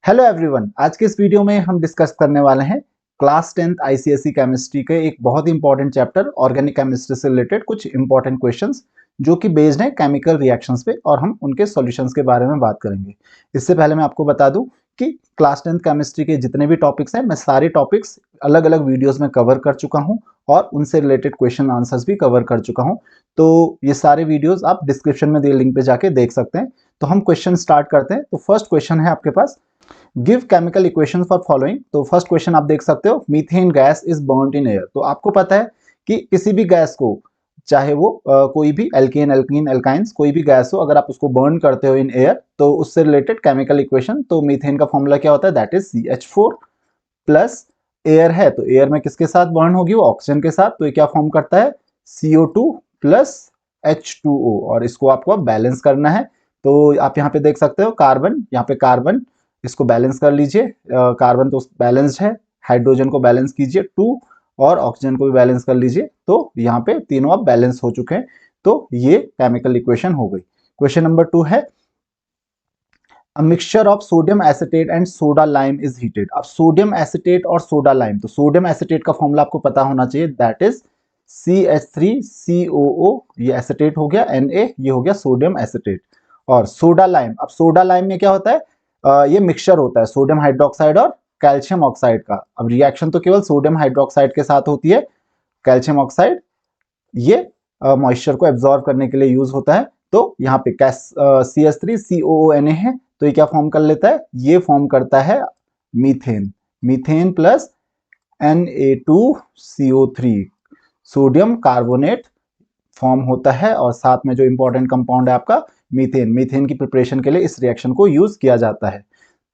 Hello everyone, आज के इस वीडियो में हम डिस्कस करने वाले हैं क्लास 10th आईसीएसई केमिस्ट्री के एक बहुत ही इंपॉर्टेंट चैप्टर ऑर्गेनिक केमिस्ट्री से रिलेटेड कुछ इंपॉर्टेंट क्वेश्चंस जो कि बेस्ड हैं केमिकल रिएक्शंस पे और हम उनके सॉल्यूशंस के बारे में बात करेंगे। इससे पहले मैं आपको बता दूं कि क्लास 10th केमिस्ट्री के जितने भी टॉपिक्स हैं मैं सारे टॉपिक्स अलग अलग वीडियोज में कवर कर चुका हूँ और उनसे रिलेटेड क्वेश्चन आंसर्स भी कवर कर चुका हूँ। तो ये सारे वीडियोज आप डिस्क्रिप्शन में दिए लिंक पे जाके देख सकते हैं। तो हम क्वेश्चन स्टार्ट करते हैं। तो फर्स्ट क्वेश्चन है आपके पास, give chemical equation for following. तो फर्स्ट क्वेश्चन आप देख सकते हो, methane gas is burned in air. तो आपको पता है कि किसी भी गैस को, चाहे वो कोई भी एल्केन एल्कीन एल्काइंस कोई भी गैस हो, अगर आप उसको बर्न करते हो इन एयर तो उससे रिलेटेड केमिकल इक्वेशन, तो मीथेन का फॉर्मूला क्या होता है, that is CH4 plus air है तो एयर में किसके साथ बर्न होगी, वो ऑक्सीजन के साथ। तो ये क्या फॉर्म करता है, CO2 प्लस H2O और इसको आपको बैलेंस करना है। तो आप यहाँ पे देख सकते हो कार्बन, यहाँ पे कार्बन, इसको बैलेंस कर लीजिए। कार्बन तो बैलेंस्ड है, हाइड्रोजन को बैलेंस कीजिए 2 और ऑक्सीजन को भी बैलेंस कर लीजिए। तो यहाँ पे तीनों अब बैलेंस हो चुके हैं। तो ये केमिकल इक्वेशन हो गई। क्वेश्चन नंबर 2 है, A mixture of sodium acetate and soda lime is heated। अब सोडियम एसिटेट और सोडा लाइम, तो सोडियम एसिटेट का फॉर्मूला आपको पता होना चाहिए, दैट इज CH3COO, ये एसिटेट हो गया, Na ये हो गया सोडियम एसिटेट। और सोडा लाइम, अब सोडा लाइम में क्या होता है, ये मिक्सचर होता है सोडियम हाइड्रोक्साइड और कैल्शियम ऑक्साइड का। अब रिएक्शन तो केवल सोडियम हाइड्रोक्साइड के साथ होती है, कैल्शियम ऑक्साइड ये मॉइस्चर को एब्जॉर्ब करने के लिए यूज होता है। तो यहाँ पे CH3COONA है, तो ये क्या फॉर्म कर लेता है, ये फॉर्म करता है methane, methane plus Na2CO3, sodium carbonate form होता है। और साथ में जो इंपॉर्टेंट कंपाउंड है आपका मीथेन, मीथेन की प्रिपरेशन के लिए इस रिएक्शन को यूज किया जाता है।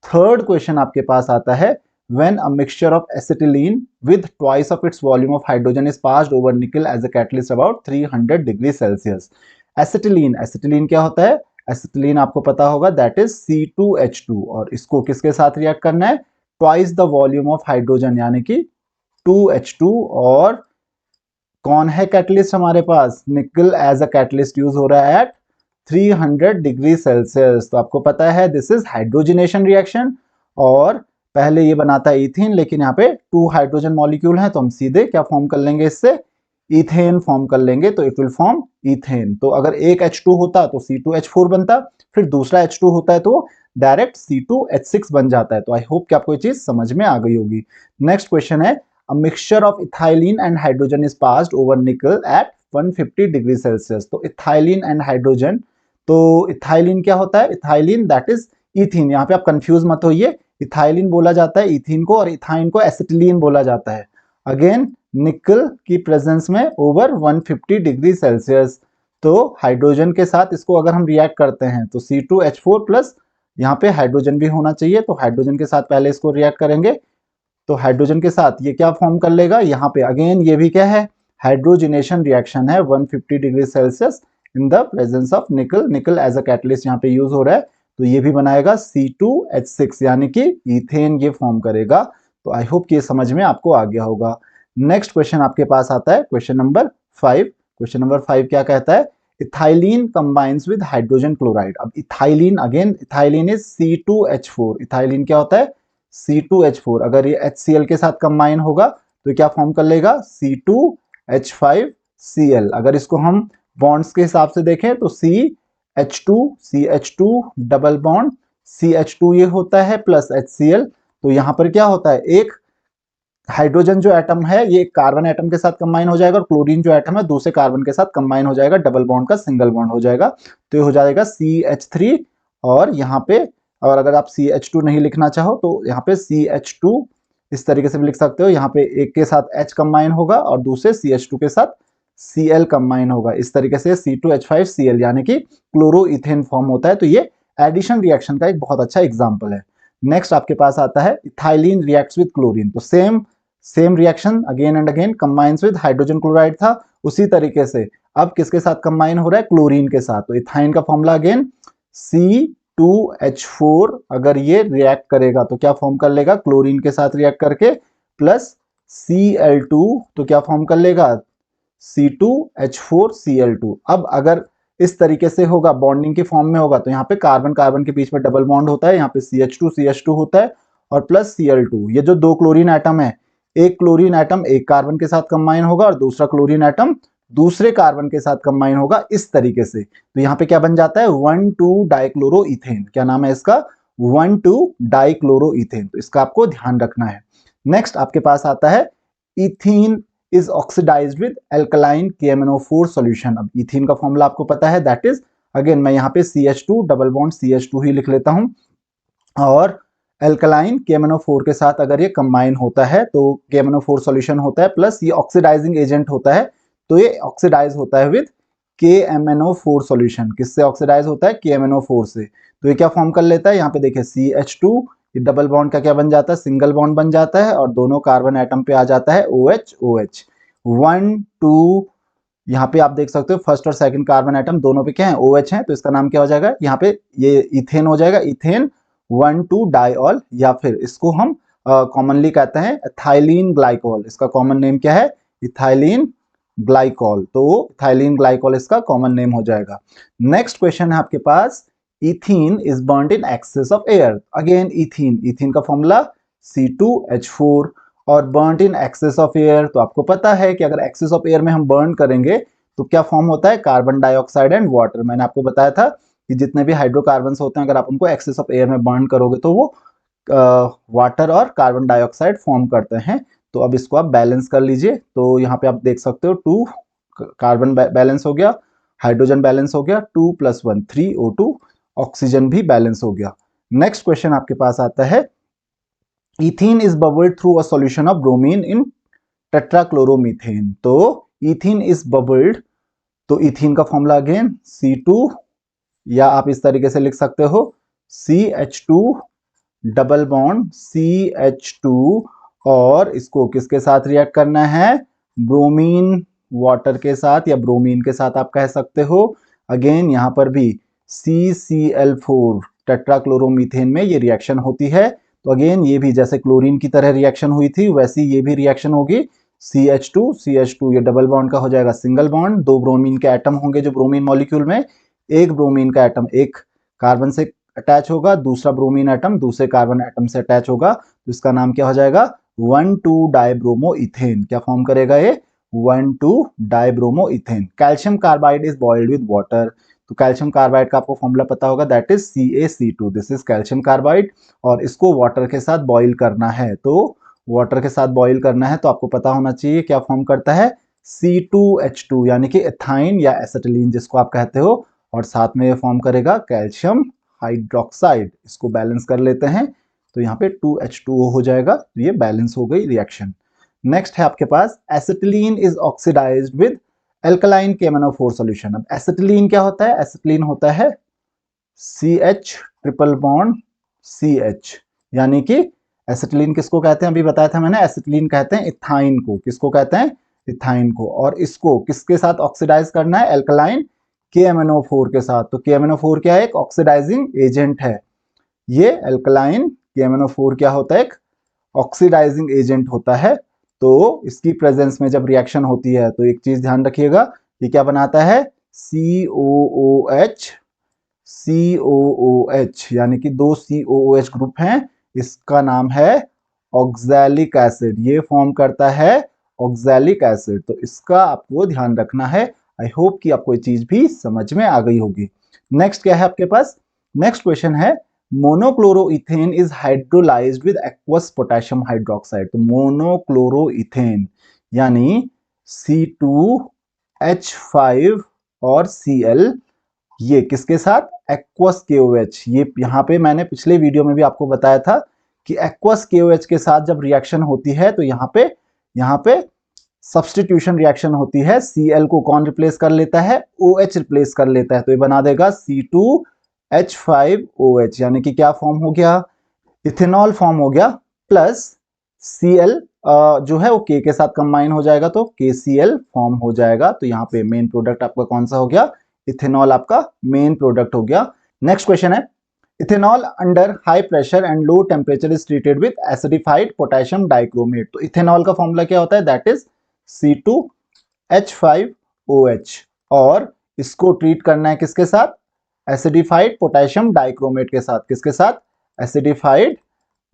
थर्ड क्वेश्चन आपके पास आता है, when a mixture of acetylene with twice of its volume of hydrogen is passed over nickel as a catalyst about 300 degree Celsius. Acetylene, acetylene क्या होता है, एसिटिलीन आपको पता होगा, दैट इज C2H2 और इसको किसके साथ रिएक्ट करना है, twice the volume of hydrogen यानी कि 2H2 और कौन है कैटलिस्ट हमारे पास, निकल एज अ कैटलिस्ट यूज हो रहा है एट 300 डिग्री सेल्सियस। तो आपको पता है दिस इज हाइड्रोजनेशन रिएक्शन और पहले ये बनाता है इथीन, लेकिन यहाँ पे 2 हाइड्रोजन मॉलिक्यूल हैं तो हम सीधे क्या फॉर्म कर लेंगे, इससे इथेन फॉर्म कर लेंगे। तो इट विल फॉर्म इथेन। तो अगर एक H2 होता तो C2H4 बनता, फिर दूसरा H2 होता है तो डायरेक्ट C2H6 बन जाता है। तो आई होप कि आपको ये चीज समझ में आ गई होगी। नेक्स्ट क्वेश्चन है, a mixture of ethylene and hydrogen is passed over nickel at 150 degree Celsius. तो इथाइलिन एंड हाइड्रोजन, तो इथाइलिन क्या होता है, इथाइलिन दैट इज इथीन। यहाँ पे आप कंफ्यूज मत होइए, इथाइलिन बोला जाता है इथीन को और इथाइन को एसिटिलीन बोला जाता है। अगेन निकल की प्रेजेंस में ओवर 150 डिग्री सेल्सियस। तो हाइड्रोजन के साथ इसको अगर हम रिएक्ट करते हैं तो C2H4 प्लस यहाँ पे हाइड्रोजन भी होना चाहिए, तो हाइड्रोजन के साथ पहले इसको रिएक्ट करेंगे। तो हाइड्रोजन के साथ ये क्या फॉर्म कर लेगा, यहाँ पे अगेन ये भी क्या है, हाइड्रोजनेशन रिएक्शन है 150 degree Celsius in the presence of निकल, निकल एज अ कैटलिस्ट यहाँ पे यूज हो रहा है। तो ये भी बनाएगा C2H6 यानी कि इथेन ये फॉर्म करेगा। तो आई होप कि ये समझ में आपको आ गया होगा। नेक्स्ट क्वेश्चन आपके पास आता है क्वेश्चन नंबर 5। क्वेश्चन नंबर 5 क्या कहता है, ethylene combines with hydrogen chloride. अब ethylene, again ethylene is C2H4, ethylene क्या होता है C2H4, अगर ये HCl के साथ कंबाइन होगा तो क्या फॉर्म कर लेगा C2H5Cl। अगर इसको हम बॉन्ड्स के हिसाब से देखें तो CH2 डबल बॉन्ड CH2 ये होता है प्लस HCl। तो यहां पर क्या होता है, एक हाइड्रोजन जो एटम है ये कार्बन एटम के साथ कंबाइन हो जाएगा और क्लोरीन जो एटम है दूसरे कार्बन के साथ कंबाइन हो जाएगा, डबल बॉन्ड का सिंगल बॉन्ड हो जाएगा। तो ये हो जाएगा CH3 और यहाँ पे, और अगर आप CH2 नहीं लिखना चाहो तो यहाँ पे CH2 इस तरीके से भी लिख सकते हो, यहाँ पे एक के साथ H कंबाइन होगा और दूसरे CH2 के साथ Cl कंबाइन होगा। इस तरीके से C2H5Cl यानी कि क्लोरोइथेन फॉर्म होता है। तो ये एडिशन रिएक्शन का एक बहुत अच्छा एग्जाम्पल है। नेक्स्ट आपके पास आता है इथाइलिन रिएक्ट्स विद क्लोरीन। तो same reaction again and again, combines with hydrogen chloride था, उसी तरीके से अब किसके साथ कंबाइन हो रहा है, क्लोरीन के साथ। तो इथाइन का फॉर्मूला अगेन C2H4, अगर ये रिएक्ट करेगा तो क्या फॉर्म कर लेगा, क्लोरीन के साथ रिएक्ट करके प्लस Cl2, तो क्या फॉर्म कर लेगा C2H4Cl2। अब अगर इस तरीके से होगा, बॉन्डिंग के फॉर्म में होगा, तो यहाँ पे कार्बन कार्बन के बीच में डबल बॉन्ड होता है, यहाँ पे CH2 होता है और प्लस Cl2। ये जो दो क्लोरीन एटम है, एक क्लोरीन एटम एक कार्बन के साथ कंबाइन होगा और दूसरा क्लोरीन एटम दूसरे कार्बन के साथ कंबाइन होगा इस तरीके से। तो यहाँ पे क्या बन जाता है 1,2-डाइक्लोरोइथेन। क्या नाम है इसका? 1,2-डाइक्लोरोइथेन। तो इसका आपको ध्यान रखना है। नेक्स्ट आपके पास आता है ethene is oxidised with alkaline KMnO4 solution. अब इथीन का फॉर्मूला आपको पता है, दैट इज अगेन मैं यहाँ पे CH2 डबल बॉन्ड CH2 ही लिख लेता हूं, और एल्कलाइन KMnO4 के साथ अगर ये कंबाइन होता है तो KMnO4 सॉल्यूशन होता है, प्लस ये ऑक्सीडाइजिंग एजेंट होता है, तो ये ऑक्सीडाइज होता है विद KMnO4 सॉल्यूशन। किससे ऑक्सीडाइज होता है? KMnO4 से। तो ये क्या फॉर्म कर लेता है? यहाँ पे देखिए CH2, ये डबल बॉन्ड का क्या बन जाता है? सिंगल बॉन्ड बन जाता है और दोनों कार्बन एटम पे आ जाता है OH OH 1 2। यहाँ पे आप देख सकते हो फर्स्ट और सेकंड कार्बन एटम दोनों पे क्या है? OH है, तो इसका नाम क्या हो जाएगा? यहाँ पे ये इथेन हो जाएगा, इथेन 1,2-डाइऑल, या फिर इसको हम कॉमनली कहते हैं इथाइलिन ग्लाइकोल। इसका कॉमन नेम क्या है? Ethylene glycol. तो इथाइलिन ग्लाइकोल इसका कॉमन नेम हो जाएगा। नेक्स्ट क्वेश्चन है आपके पास, ethene is burned in excess of air. Again ethene, ethene का फॉर्मूला C2H4 और burned in excess of air. तो आपको पता है कि अगर एक्सेस ऑफ एयर में हम बर्न करेंगे तो क्या फॉर्म होता है? Carbon dioxide and water. मैंने आपको बताया था कि जितने भी हाइड्रोकार्बन्स होते हैं अगर आप उनको एक्सेस ऑफ एयर में बर्न करोगे तो वो वाटर और कार्बन डाइऑक्साइड फॉर्म करते हैं। तो अब इसको आप बैलेंस कर लीजिए। तो यहाँ पे आप देख सकते हो 2 कार्बन बैलेंस हो गया, हाइड्रोजन बैलेंस हो गया, 2 + 1 3 O2, ऑक्सीजन भी बैलेंस हो गया। नेक्स्ट क्वेश्चन आपके पास आता है, ethene is bubbled through a solution of bromine in tetrachloromethane. तो इथीन इज बबल्ड, तो इथीन का फॉर्मूला अगेन C2, या आप इस तरीके से लिख सकते हो CH2 डबल बॉन्ड CH2, और इसको किसके साथ रिएक्ट करना है? ब्रोमीन वाटर के साथ या ब्रोमीन के साथ आप कह सकते हो। अगेन यहां पर भी CCl4 टेट्राक्लोरोमीथेन में ये रिएक्शन होती है। तो अगेन ये भी जैसे क्लोरीन की तरह रिएक्शन हुई थी वैसी ये भी रिएक्शन होगी। CH2 ये डबल बॉन्ड का हो जाएगा सिंगल बॉन्ड, 2 ब्रोमीन के एटम होंगे जो ब्रोमीन मॉलिक्यूल में, एक ब्रोमीन का एटम एक कार्बन से अटैच होगा, दूसरा ब्रोमीन एटम दूसरे कार्बन एटम से अटैच होगा, तो इसका नाम क्या हो जाएगा? 1,2-डाइब्रोमोइथेन। क्या फॉर्म करेगा ये? One two dibromoethane. Calcium carbide is boiled with water. तो कैल्शियम कार्बाइड का आपको फॉर्मूला पता होगा, that is CaC2। This is calcium carbide, और इसको वाटर के साथ बॉइल करना है। तो वाटर के साथ बॉइल करना है तो आपको पता होना चाहिए क्या फॉर्म करता है? C2H2, यानी कि एथाइन या एसिटिलीन जिसको आप कहते हो, और साथ में ये फॉर्म करेगा कैल्शियम हाइड्रोक्साइड। इसको बैलेंस कर लेते हैं तो यहाँ पे 2H2O हो जाएगा। तो ये बैलेंस हो गई रिएक्शन। नेक्स्ट है आपके पास, acetylene is oxidised with alkaline KMnO4 solution. अब एसिटिलीन क्या होता है? एसिटिलीन होता है CH ट्रिपल बॉन्ड CH, यानी कि एसिटिलीन किसको कहते हैं? अभी बताया था मैंने, एसिटिलीन कहते हैं इथाइन को। किसको कहते हैं? इथाइन को। और इसको किसके साथ ऑक्सीडाइज करना है? एल्कलाइन KMnO4 के साथ। तो KMnO4 क्या है? एक ऑक्सीडाइजिंग एजेंट है। ये एल्कलाइन KMnO4 क्या होता है? एक ऑक्सीडाइजिंग एजेंट होता है। तो इसकी प्रेजेंस में जब रिएक्शन होती है तो एक चीज ध्यान रखिएगा, ये क्या बनाता है? COOH, यानी कि 2 COOH ग्रुप हैं, इसका नाम है ऑक्सैलिक एसिड। ये फॉर्म करता है ऑक्सैलिक एसिड। तो इसका आपको ध्यान रखना है। आई होप कि आपको ये चीज भी समझ में आ गई होगी। नेक्स्ट क्या है आपके पास? नेक्स्ट क्वेश्चन है, monochloroethane is hydrolysed with aqueous potassium hydroxide. तो मोनोक्लोरोइथेन यानी C2H5 और Cl, ये किसके साथ? Aqueous KOH। ये यहाँ पे मैंने पिछले वीडियो में भी आपको बताया था कि एक्वस KOH के साथ जब रिएक्शन होती है तो यहाँ पे सब्स्टिट्यूशन रिएक्शन होती है। Cl को कौन रिप्लेस कर लेता है? OH रिप्लेस कर लेता है। तो ये बना देगा C2H5OH, यानी कि क्या फॉर्म हो गया? इथेनॉल फॉर्म हो गया, प्लस Cl जो है वो K के साथ कंबाइन हो जाएगा तो KCl फॉर्म हो जाएगा। तो यहाँ पे मेन प्रोडक्ट आपका कौन सा हो गया? इथेनॉल आपका मेन प्रोडक्ट हो गया। नेक्स्ट क्वेश्चन है, ethanol under high pressure and low temperature is treated with acidified potassium dichromate. तो इथेनॉल का फॉर्मूला क्या होता है? दैट इज C2H5OH, और इसको ट्रीट करना है किसके साथ, एसिडिफाइड पोटेशियम डाइक्रोमेट के साथ। किसके साथ, एसिडिफाइड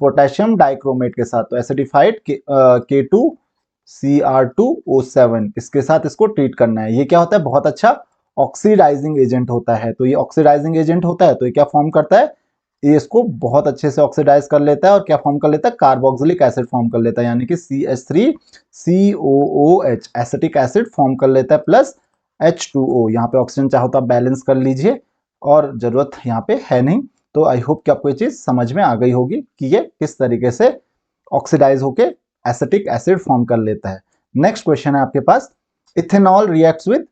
पोटेशियम डाइक्रोमेट के साथ। तो एसिडिफाइड K2Cr2O7 इसके साथ इसको ट्रीट करना है। ये क्या होता है, बहुत अच्छा ऑक्सीडाइजिंग एजेंट होता है। तो ये ऑक्सीडाइजिंग एजेंट होता है, तो ये क्या फॉर्म करता है, ये इसको बहुत अच्छे से ऑक्सीडाइज कर लेता है और क्या फॉर्म कर लेता है, कार्बोक्सिलिक एसिड फॉर्म कर लेता है, यानी कि CH3COOH एसिटिक एसिड फॉर्म कर लेता है प्लस H2O। यहाँ पे ऑक्सीजन चाहो तो आप बैलेंस कर लीजिए और जरूरत यहाँ पे है नहीं। तो आई होप कि आपको ये चीज समझ में आ गई होगी कि ये किस तरीके से ऑक्सीडाइज होके एसिटिक एसिड फॉर्म कर लेता है। नेक्स्ट क्वेश्चन है आपके पास, ethanol reacts with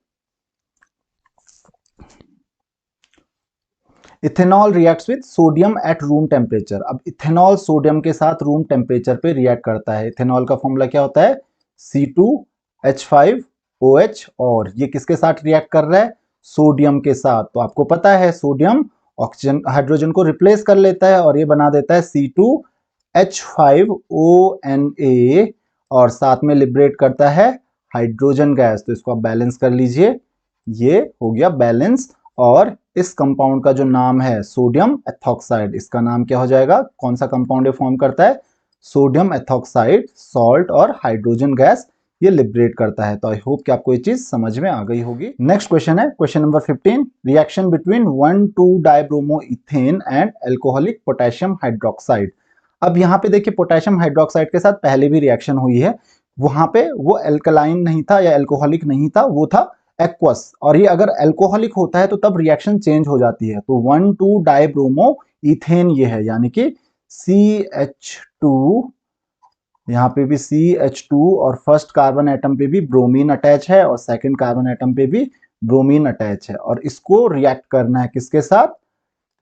ethanol reacts with sodium at room temperature. अब इथेनॉल सोडियम के साथ रूम टेम्परेचर पे रिएक्ट करता है। इथेनॉल का फॉर्मूला क्या होता है, C2H5OH, और ये किसके साथ रिएक्ट कर रहा है, सोडियम के साथ। तो आपको पता है सोडियम ऑक्सीजन हाइड्रोजन को रिप्लेस कर लेता है और ये बना देता है C2H5ONA और साथ में लिबरेट करता है हाइड्रोजन गैस। तो इसको आप बैलेंस कर लीजिए, ये हो गया बैलेंस। और इस कंपाउंड का जो नाम है सोडियम एथॉक्साइड, इसका नाम क्या हो जाएगा, कौन सा कंपाउंड ये फॉर्म करता है, सोडियम एथॉक्साइड, सॉल्ट और हाइड्रोजन गैस ये लिबरेट करता है। तो आई होप कि आपको ये चीज समझ में आ गई होगी। नेक्स्ट क्वेश्चन है question number 15, reaction between one two dibromoethane and alcoholic potassium hydroxide. अब यहाँ पे देखिए पोटेशियम हाइड्रोक्साइड के साथ पहले भी रिएक्शन हुई है, वहां पे वो एल्कलाइन नहीं था या एल्कोहलिक नहीं था, वो था एक्वस। और ये अगर एल्कोहलिक होता है तो तब रिएक्शन चेंज हो जाती है। तो 1,2-डाइब्रोमो इथेन ये है, यानी कि CH2, यहाँ पे भी CH2 और फर्स्ट कार्बन एटम पे भी ब्रोमीन अटैच है और सेकंड कार्बन एटम पे भी ब्रोमीन अटैच है। और इसको रिएक्ट करना है किसके साथ,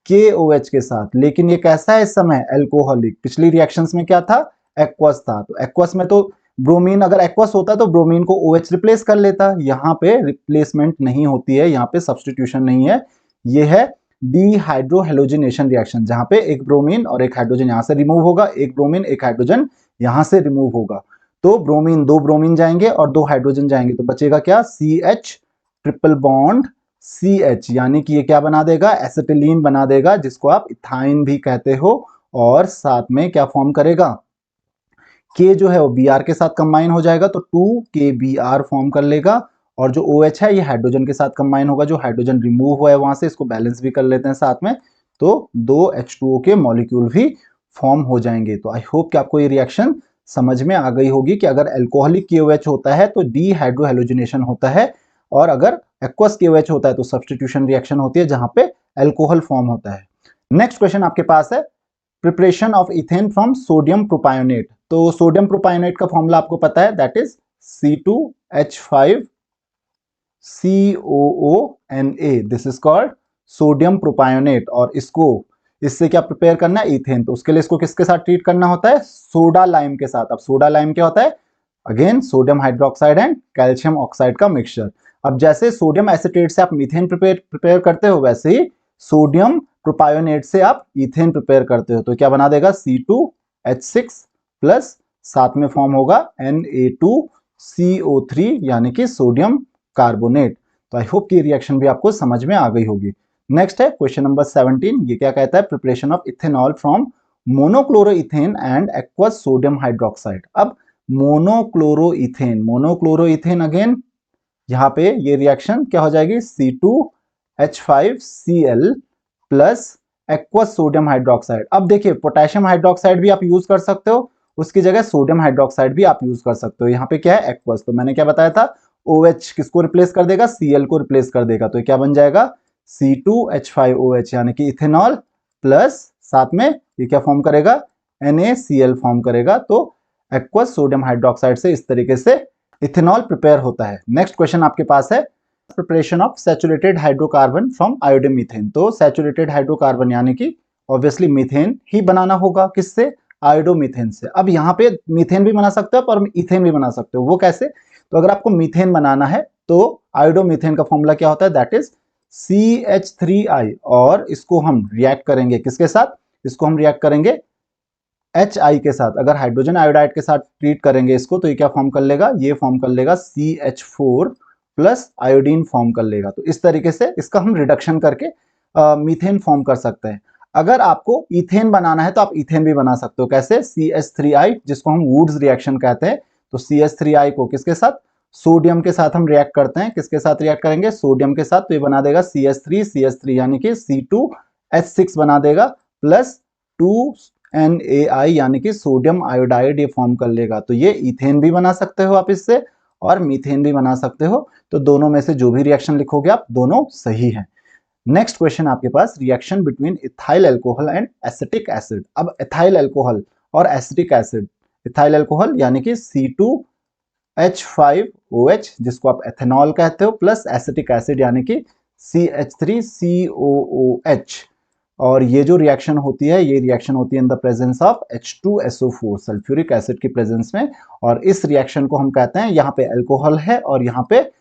KOH के साथ। लेकिन ये कैसा है इस समय, एल्कोहलिक। पिछली रिएक्शंस में क्या था, एक्वस था। तो एक्वस में तो ब्रोमीन, अगर एक्वस होता तो ब्रोमीन को OH रिप्लेस कर लेता। यहाँ पे रिप्लेसमेंट नहीं होती है, यहाँ पे सब्सटीट्यूशन नहीं है। ये है डीहाइड्रोहेलोजिनेशन रिएक्शन, जहां पे एक ब्रोमीन और एक हाइड्रोजन यहां से रिमूव होगा, एक ब्रोमीन एक हाइड्रोजन यहां से रिमूव होगा। तो ब्रोमीन, दो ब्रोमीन जाएंगे और दो हाइड्रोजन जाएंगे, तो बचेगा क्या, CH ट्रिपल बॉन्ड CH, यानी कि ये क्या बना देगा, एसिटिलीन बना देगा, जिसको आप इथाइन भी कहते हो। और साथ में क्या फॉर्म करेगा, K जो है वो Br के साथ कंबाइन हो जाएगा, तो 2KBr फॉर्म कर लेगा। और जो OH है ये हाइड्रोजन के साथ कंबाइन होगा, जो हाइड्रोजन रिमूव हुआ है वहां से, इसको बैलेंस भी कर लेते हैं साथ में, तो दो H2O के मॉलिक्यूल भी फॉर्म हो जाएंगे। तो आई होप कि आपको ये रिएक्शन समझ में आ गई होगी कि अगर एल्कोहलिक KOH होता है तो डीहाइड्रोहेलोजिनेशन होता है, और अगर एक्वस KOH होता है तो सब्स्टिट्यूशन रिएक्शन होती है जहां पे एल्कोहल फॉर्म होता है। नेक्स्ट क्वेश्चन आपके पास है, preparation of ethane from sodium propionate. तो सोडियम प्रोपायोनेट का फॉर्मूला आपको पता है, that is C2H5COONA, this is called sodium propionate. और इससे क्या प्रिपेयर करना है, इथेन। तो उसके लिए इसको किसके साथ ट्रीट करना होता है, सोडा लाइम के साथ। अब सोडा लाइम क्या होता है, again sodium hydroxide and calcium oxide का मिक्सचर। अब जैसे सोडियम एसिटेट से आप मीथेन प्रिपेयर करते हो, वैसे ही सोडियम प्रोपायोनेट से आप इथेन प्रिपेयर करते हो। तो क्या बना देगा, C2H6 प्लस साथ में फॉर्म होगा Na2CO3, यानी कि सोडियम कार्बोनेट। तो आई होप कि रिएक्शन भी आपको समझ में आ गई होगी। नेक्स्ट है क्वेश्चन नंबर 17, ये क्या कहता है, preparation of ethanol from monochloroethane and aqueous sodium hydroxide. अब मोनोक्लोरोइथेन अगेन, यहाँ पे ये रिएक्शन क्या हो जाएगी, C2H5Cl plus aqueous sodium hydroxide. अब देखिए पोटेशियम हाइड्रोक्साइड भी आप यूज कर सकते हो, उसकी जगह सोडियम हाइड्रोक्साइड भी आप यूज कर सकते हो। यहाँ पे क्या है, एक्वस। तो मैंने क्या बताया था, OH किसको रिप्लेस कर देगा, Cl को रिप्लेस कर देगा। तो क्या बन जाएगा, C2H5OH, यानी कि इथेनॉल प्लस साथ में ये क्या फॉर्म करेगा, NaCl फॉर्म करेगा। तो एक्वस सोडियम हाइड्रोक्साइड से इस तरीके से इथेनॉल प्रिपेयर होता है। नेक्स्ट क्वेश्चन आपके पास है, preparation of saturated hydrocarbon from iodine methane. तो सैचुरेटेड हाइड्रोकार्बन यानी कि ऑब्वियसली मीथेन ही बनाना होगा, किससे, आयोडोमीथेन से। अब यहाँ पे मीथेन भी बना सकते हो और इथेन भी बना सकते हो, वो कैसे, तो अगर आपको मीथेन बनाना है तो आयोडोमीथेन का फॉर्मूला क्या होता है, दैट इज CH3I, और इसको हम रिएक्ट करेंगे किसके साथ, इसको हम रिएक्ट करेंगे HI के साथ। अगर हाइड्रोजन आयोडाइड के साथ ट्रीट करेंगे इसको, तो ये क्या फॉर्म कर लेगा, ये फॉर्म कर लेगा CH4 प्लस आयोडीन फॉर्म कर लेगा। तो इस तरीके से इसका हम रिडक्शन करके मीथेन फॉर्म कर सकते हैं। अगर आपको इथेन बनाना है तो आप इथेन भी बना सकते हो। कैसे? CH3I, जिसको हम वुड्स रिएक्शन कहते हैं। तो CH3I को किसके साथ? सोडियम के साथ हम रिएक्ट करते हैं। किसके साथ रिएक्ट करेंगे? सोडियम के साथ। तो ये बना देगा CH3 यानी कि C2H6 बना देगा, प्लस 2NaI यानी कि सोडियम आयोडाइड ये फॉर्म कर लेगा। तो ये इथेन भी बना सकते हो आप इससे, और मीथेन भी बना सकते हो। तो दोनों में से जो भी रिएक्शन लिखोगे आप, दोनों सही है। नेक्स्ट क्वेश्चन आपके पास, reaction between ethyl alcohol and acetic acid. अब इथाइल अल्कोहल और एसिटिक एसिड, इथाइल अल्कोहल यानी कि C2H5OH जिसको आप एथेनॉल कहते हो, प्लस एसिटिक एसिड यानी कि CH3COOH। और ये जो रिएक्शन होती है, ये रिएक्शन होती है इन the presence of H2SO4, sulphuric acid की प्रेजेंस में। और इस रिएक्शन को हम कहते हैं, यहाँ पे अल्कोहल है और यहाँ पे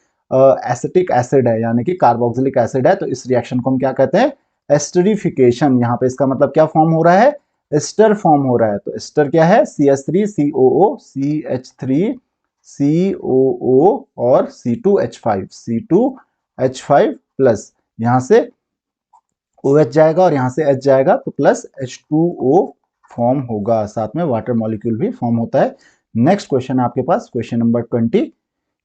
एसिटिक एसिड है यानी कि कार्बोक्सिलिक एसिड है। तो इस रिएक्शन को हम क्या कहते हैं? एस्टरिफिकेशन। यहाँ पे इसका मतलब क्या फॉर्म हो रहा है? एस्टर फॉर्म हो रहा है। तो एस्टर क्या है? CH3COO, CH3COO और C2H5 प्लस यहाँ से OH जाएगा और यहाँ से H जाएगा, तो प्लस H2O फॉर्म होगा, साथ में वाटर मॉलिक्यूल भी फॉर्म होता है। नेक्स्ट क्वेश्चन आपके पास, क्वेश्चन नंबर 20।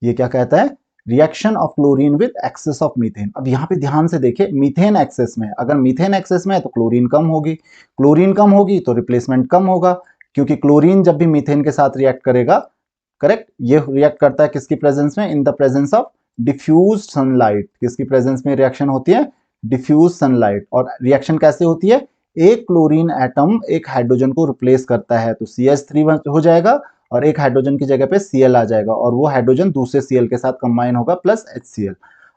ये क्या कहता है? Reaction of chlorine with excess of methane. अब यहाँ पे ध्यान से देखिए, मीथेन एक्सेस में, अगर मीथेन एक्सेस में है तो क्लोरीन कम होगी, क्लोरीन कम होगी तो रिप्लेसमेंट कम होगा, क्योंकि क्लोरीन जब भी मीथेन के साथ रिएक्ट करेगा, करेक्ट, ये रिएक्ट करता है किसकी प्रेजेंस में? In the presence of diffuse sunlight. किसकी प्रेजेंस में रिएक्शन होती है? Diffuse sunlight. और रिएक्शन कैसे होती है? एक क्लोरीन एटम एक हाइड्रोजन को रिप्लेस करता है, तो CH3 हो जाएगा और एक हाइड्रोजन की जगह पे Cl आ जाएगा, और वो हाइड्रोजन दूसरे Cl के साथ कंबाइन होगा, प्लस HCl।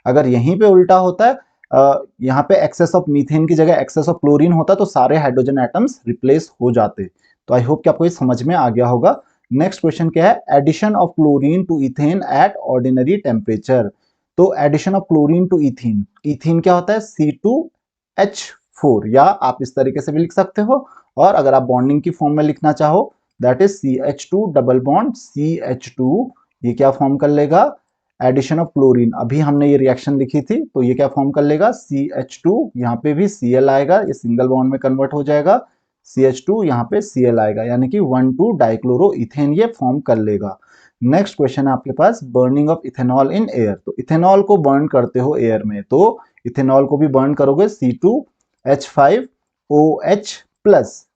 अगर यहीं पे उल्टा होता है, यहाँ पे एक्सेस ऑफ मीथेन की जगह एक्सेस ऑफ क्लोरीन होता, तो सारे हाइड्रोजन एटम्स रिप्लेस हो जाते। तो आई होप कि आपको ये समझ में आ गया होगा। नेक्स्ट क्वेश्चन क्या है? Addition of chlorine to ethane at ordinary temperature. तो addition of chlorine to ethene, ethene क्या होता है? C2H4, या आप इस तरीके से भी लिख सकते हो, और अगर आप बॉन्डिंग की फॉर्म में लिखना चाहो, that is CH2 double bond CH2। ये क्या फॉर्म कर लेगा? Addition of chlorine. अभी हमने ये रिएक्शन लिखी थी, तो ये क्या फॉर्म कर लेगा? CH2, यहाँ पे भी Cl आएगा, ये सिंगल बॉन्ड में कन्वर्ट हो जाएगा, CH2 यहाँ पे Cl आएगा, यानी कि 1,2 डाइक्लोरो इथेन ये फॉर्म कर लेगा। नेक्स्ट क्वेश्चन है आपके पास, burning of ethanol in air. तो इथेनॉल को बर्न करते हो एयर में, तो इथेनॉल को भी बर्न करोगे, C2H5OH प्लस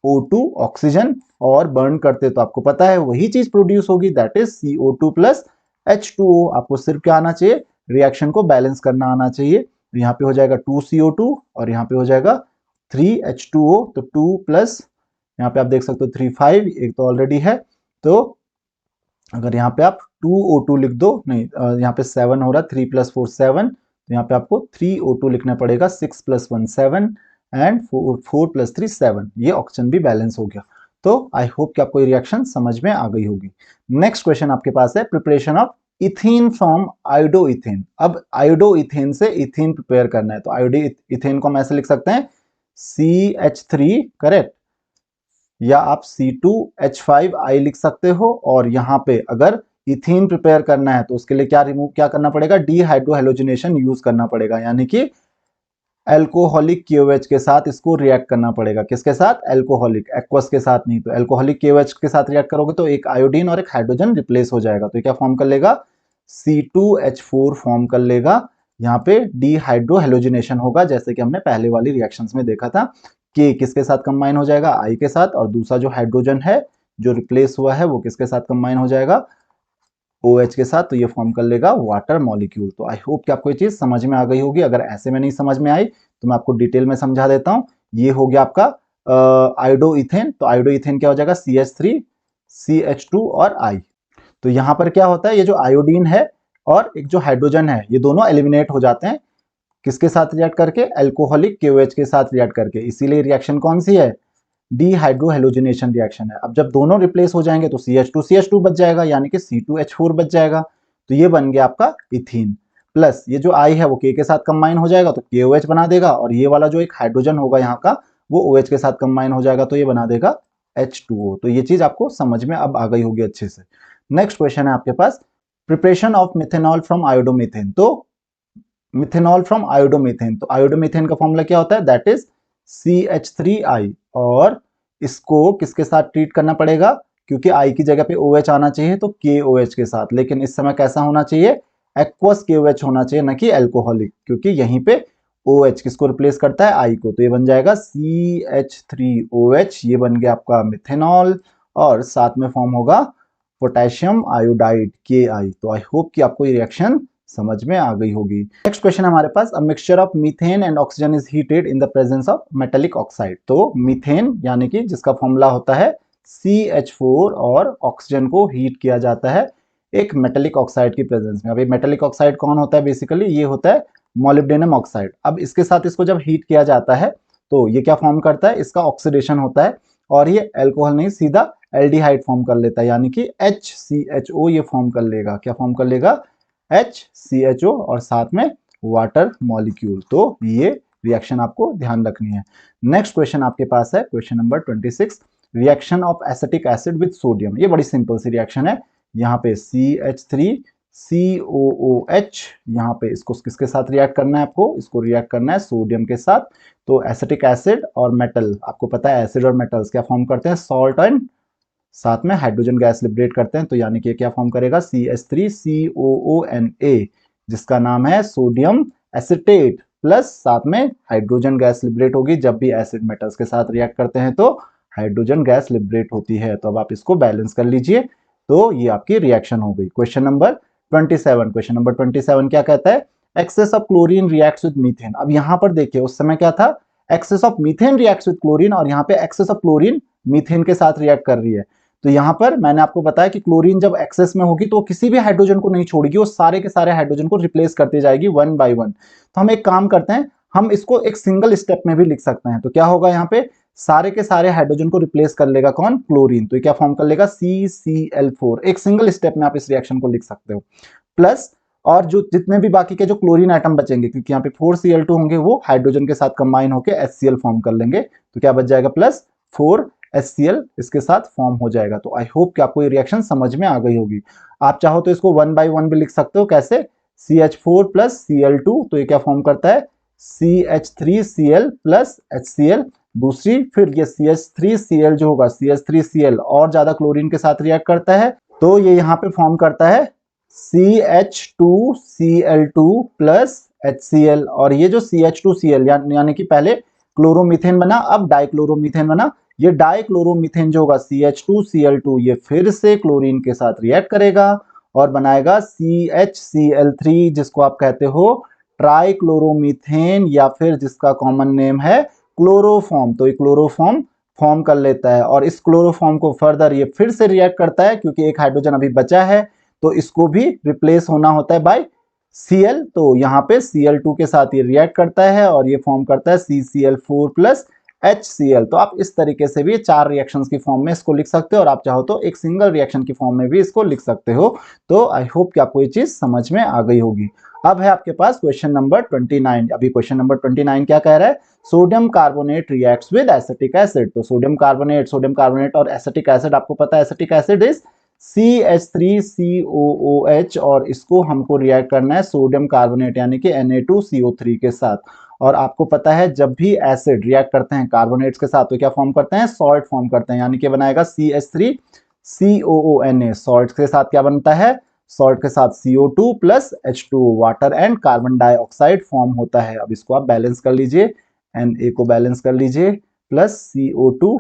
O2 ऑक्सीजन, और बर्न करते तो आपको पता है वही चीज प्रोड्यूस होगी, that is CO2 plus H2O। आपको सिर्फ क्या आना चाहिए? रिएक्शन को बैलेंस करना आना चाहिए। तो यहाँ पे हो जाएगा 2CO2 और यहाँ पे हो जाएगा 3H2O। तो 2 प्लस यहाँ पे आप देख सकते हो 3 5, एक तो ऑलरेडी है, तो अगर यहाँ पे आप 2O2 लिख दो, नहीं यहाँ पे 7 हो रहा है, 3 प्लस 4 7, तो यहाँ पे आपको 3O2 लिखना पड़ेगा, 6 प्लस 1 7 एंड 4 प्लस 3 7। ये ऑक्सीजन भी बैलेंस हो गया। तो आई होप कि आपको ये रिएक्शन समझ में आ गई होगी। नेक्स्ट क्वेश्चन आपके पास है, preparation of ethene from iodo ethane. अब आयोडो इथेन से इथीन प्रिपेयर करना है, तो आयोडो इथेन को हम ऐसे लिख सकते हैं CH3, करेक्ट, या आप C2H5I लिख सकते हो। और यहाँ पे अगर इथीन प्रिपेयर करना है तो उसके लिए क्या करना पड़ेगा? डीहाइड्रोहेलोजिनेशन यूज करना पड़ेगा, यानी कि एल्कोहलिक KOH के साथ इसको रिएक्ट करना पड़ेगा। किसके साथ? एल्कोहलिक, एक्वस के साथ नहीं। तो एल्कोहलिक KOH के साथ रिएक्ट करोगे तो एक आयोडीन और एक हाइड्रोजन रिप्लेस हो जाएगा, तो क्या फॉर्म कर लेगा? C2H4 फॉर्म कर लेगा। यहाँ पे डीहाइड्रोहेलोजिनेशन होगा, जैसे कि हमने पहले वाली रिएक्शंस में देखा था। K किसके साथ कंबाइन हो जाएगा? I के साथ, और दूसरा जो हाइड्रोजन है जो रिप्लेस हुआ है वो किसके साथ कंबाइन हो जाएगा? OH के साथ। तो ये फॉर्म कर लेगा वाटर मॉलिक्यूल। तो आई होप कि आपको ये चीज समझ में आ गई होगी। अगर ऐसे में नहीं समझ में आई तो मैं आपको डिटेल में समझा देता हूं। ये हो गया आपका आयोडो इथेन। तो आयोडो इथेन क्या हो जाएगा? CH3 CH2 और I। तो यहां पर क्या होता है, ये जो आयोडीन है और एक जो हाइड्रोजन है, ये दोनों एलिमिनेट हो जाते हैं, किसके साथ रिएक्ट करके? एल्कोहलिक KOH के साथ रिएक्ट करके। इसीलिए रिएक्शन कौन सी है? डीहाइड्रोहेलोजिनेशन रिएक्शन है। अब जब दोनों रिप्लेस हो जाएंगे तो CH2 बच जाएगा, यानी कि C2H4 बच जाएगा। तो ये बन गया आपका इथीन। प्लस ये जो I है वो K के साथ कंबाइन हो जाएगा तो KOH बना देगा, और ये वाला जो एक हाइड्रोजन होगा यहाँ का वो OH के साथ कंबाइन हो जाएगा, तो ये बना देगा H2O। तो ये चीज आपको समझ में अब आ गई होगी अच्छे से। नेक्स्ट क्वेश्चन है आपके पास, प्रिपरेशन ऑफ मिथेनॉल फ्रॉम आयोडोमीथेन, तो मिथेनॉल फ्रॉम आयोडोमीथेन, तो आयोडोमीथेन का फॉर्मूला क्या होता है, दैट इज CH3I, और इसको किसके साथ ट्रीट करना पड़ेगा, क्योंकि I की जगह पे OH आना चाहिए तो KOH के साथ, लेकिन इस समय कैसा होना चाहिए, एक्वस KOH होना चाहिए, न कि एल्कोहलिक, क्योंकि यहीं पे OH किसको रिप्लेस करता है, I को, तो ये बन जाएगा CH3OH, ये बन गया आपका मिथेनॉल, और साथ में फॉर्म होगा पोटेशियम आयोडाइड KI। तो आई होप कि आपको ये रिएक्शन समझ में आ गई होगी। नेक्स्ट क्वेश्चन हमारे पास, a mixture of methane and oxygen is heated in the presence of metallic oxide, तो मीथेन यानी कि जिसका फॉर्मूला होता है CH4 और ऑक्सीजन को हीट किया जाता है एक मेटेलिक ऑक्साइड की प्रेजेंस में। अभी मेटेलिक ऑक्साइड कौन होता है, बेसिकली ये होता है मोलिब्डेनम ऑक्साइड। अब इसके साथ इसको जब हीट किया जाता है तो ये क्या फॉर्म करता है, इसका ऑक्सीडेशन होता है, और ये अल्कोहल नहीं सीधा एल्डिहाइड फॉर्म कर लेता है, यानी कि HCHO ये फॉर्म कर लेगा, क्या फॉर्म कर लेगा, HCHO, और साथ में वाटर मॉलिक्यूल। तो ये रिएक्शन आपको ध्यान रखनी है। नेक्स्ट क्वेश्चन आपके पास है question number 26, reaction of acetic acid with sodium. ये बड़ी सिंपल सी रिएक्शन है, यहाँ पे CH3COOH, यहाँ पे इसको किसके साथ रिएक्ट करना है, आपको इसको रिएक्ट करना है सोडियम के साथ। तो एसिटिक एसिड और मेटल, आपको पता है एसिड और मेटल्स क्या फॉर्म करते हैं, सॉल्ट एंड साथ में हाइड्रोजन गैस लिबरेट करते हैं, तो यानी कि क्या फॉर्म करेगा, CH3COONA, जिसका नाम है सोडियम एसिटेट, प्लस साथ में हाइड्रोजन गैस लिबरेट होगी। जब भी एसिड मेटल्स के साथ रिएक्ट करते हैं तो हाइड्रोजन गैस लिबरेट होती है। तो अब आप इसको बैलेंस कर लीजिए, तो ये आपकी रिएक्शन हो गई। क्वेश्चन नंबर 27, क्वेश्चन नंबर 27 क्या कहता है, excess of chlorine reacts with methane. अब यहां पर देखिए उस समय क्या था, excess of methane reacts with chlorine, और यहाँ पे एक्सेस ऑफ क्लोरीन मीथेन के साथ रिएक्ट कर रही है। तो यहां पर मैंने आपको बताया कि क्लोरीन जब एक्सेस में होगी तो किसी भी हाइड्रोजन को नहीं छोड़ेगी, वो सारे के सारे हाइड्रोजन को रिप्लेस करती जाएगी वन बाय वन। तो हम एक काम करते हैं, हम इसको एक सिंगल स्टेप में भी लिख सकते हैं। तो क्या होगा, यहाँ पे सारे के सारे हाइड्रोजन को रिप्लेस कर लेगा कौन, क्लोरीन, तो ये क्या फॉर्म कर लेगा, CCl4। एक सिंगल स्टेप में आप इस रिएक्शन को लिख सकते हो। प्लस और जो जितने भी बाकी के जो क्लोरीन आइटम बचेंगे, क्योंकि यहाँ पे 4Cl2 होंगे, वो हाइड्रोजन के साथ कंबाइन होकर HCl फॉर्म कर लेंगे, तो क्या बच जाएगा, प्लस 4HCl इसके साथ फॉर्म हो जाएगा। तो आई होप कि आपको ये रिएक्शन समझ में आ गई होगी। आप चाहो तो इसको वन बाय वन भी लिख सकते हो, कैसे, CH4 प्लस Cl2, तो ये क्या फॉर्म करता है, CH3Cl प्लस HCl। दूसरी फिर ये CH3Cl जो होगा, CH3Cl और ज्यादा क्लोरीन के साथ रिएक्ट करता है, तो ये यहाँ पे फॉर्म करता है CH2Cl2 प्लस HCl, और ये जो CH2Cl यानी कि पहले क्लोरोमीथेन बना, अब डाइक्लोरोमीथेन बना, ये डाइक्लोरोमीथेन जो होगा CH2Cl2, ये फिर से क्लोरीन के साथ रिएक्ट करेगा और बनाएगा CHCl3, जिसको आप कहते हो ट्राइक्लोरोमीथेन, या फिर जिसका कॉमन नेम है क्लोरोफॉर्म। तो ये क्लोरोफॉर्म फॉर्म कर लेता है, और इस क्लोरोफॉर्म को फर्दर ये फिर से रिएक्ट करता है, क्योंकि एक हाइड्रोजन अभी बचा है, तो इसको भी रिप्लेस होना होता है बाय Cl। तो यहाँ पे Cl2 के साथ ये रिएक्ट करता है और ये फॉर्म करता है CCl4 प्लस HCl। तो आप इस तरीके से भी चार रिएक्शंस की फॉर्म में इसको लिख सकते हो, और आप चाहो तो एक सिंगल रिएक्शन की फॉर्म में भी इसको लिख सकते हो। तो आई होप कि आपको ये चीज समझ में आ गई होगी। अब है आपके पास क्वेश्चन नंबर 29। अभी क्वेश्चन नंबर 29 क्या कह रहा है, sodium carbonate reacts with acetic acid. तो सोडियम कार्बोनेट और एसिटिक एसिड, आपको पता है एसिटिक एसिड इज CH3COOH, और इसको हमको रिएक्ट करना है सोडियम कार्बोनेट यानी कि Na2CO3 के साथ। और आपको पता है जब भी एसिड रिएक्ट करते हैं कार्बोनेट्स के साथ तो क्या फॉर्म करते हैं, सॉल्ट फॉर्म करते हैं, यानी कि बनाएगा CH3COONA। सॉल्ट के साथ क्या बनता है, सॉल्ट के साथ CO2 plus H2, water and carbon dioxide form होता है। अब इसको आप बैलेंस कर लीजिए, Na को बैलेंस कर लीजिए, plus CO2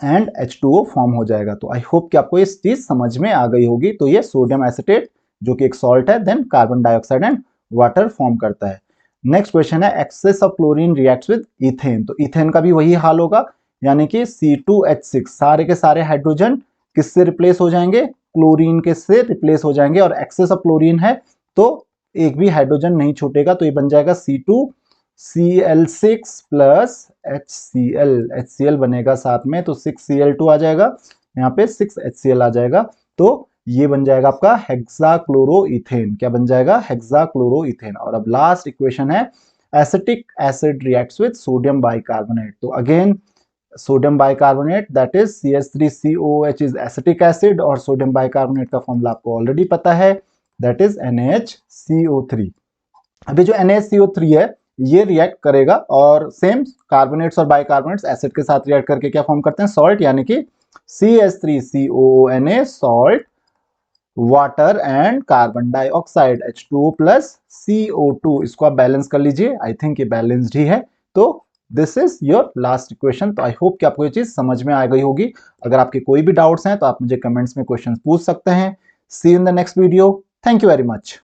and H2O form हो जाएगा। तो आई होप कि आपको इस चीज समझ में आ गई होगी। तो ये सोडियम एसिटेट जो कि एक सॉल्ट है, then carbon dioxide and water form करता है। नेक्स्ट क्वेश्चन है, excess of chlorine reacts with ethane. तो इथेन का भी वही हाल होगा, यानी कि C2H6, सारे के सारे हाइड्रोजन किससे रिप्लेस हो जाएंगे, क्लोरीन के से रिप्लेस हो जाएंगे, और एक्सेस ऑफ क्लोरीन है तो एक भी हाइड्रोजन नहीं छूटेगा, तो ये बन जाएगा C2Cl6 प्लस HCl बनेगा साथ में, तो 6Cl2 आ जाएगा, यहाँ पे 6HCl आ जाएगा। तो ये बन जाएगा आपका हेक्साक्लोरोइथेन। क्या बन जाएगा, हेक्साक्लोरोइथेन। और अब लास्ट इक्वेशन है, acetic acid reacts with sodium bicarbonate. तो again sodium bicarbonate that is CH3COOH is acetic acid, और सोडियम बाइकार्बोनेट का फॉर्मूला आपको ऑलरेडी पता है, दैट इज NaHCO3। अभी जो NaHCO3 है ये रिएक्ट करेगा और सेम कार्बोनेट्स और बाइकार्बोनेट्स एसिड के साथ रिएक्ट करके क्या फॉर्म करते हैं, सॉल्ट, यानी कि CH3COONA salt, water and carbon dioxide H2O plus CO2। इसको आप बैलेंस कर लीजिए, आई थिंक ये बैलेंस्ड ही है। तो this is your last equation. तो आई होप कि आपको ये चीज समझ में आ गई होगी। अगर आपके कोई भी डाउट्स हैं तो आप मुझे कमेंट्स में क्वेश्चन पूछ सकते हैं। See you in the next video. Thank you very much.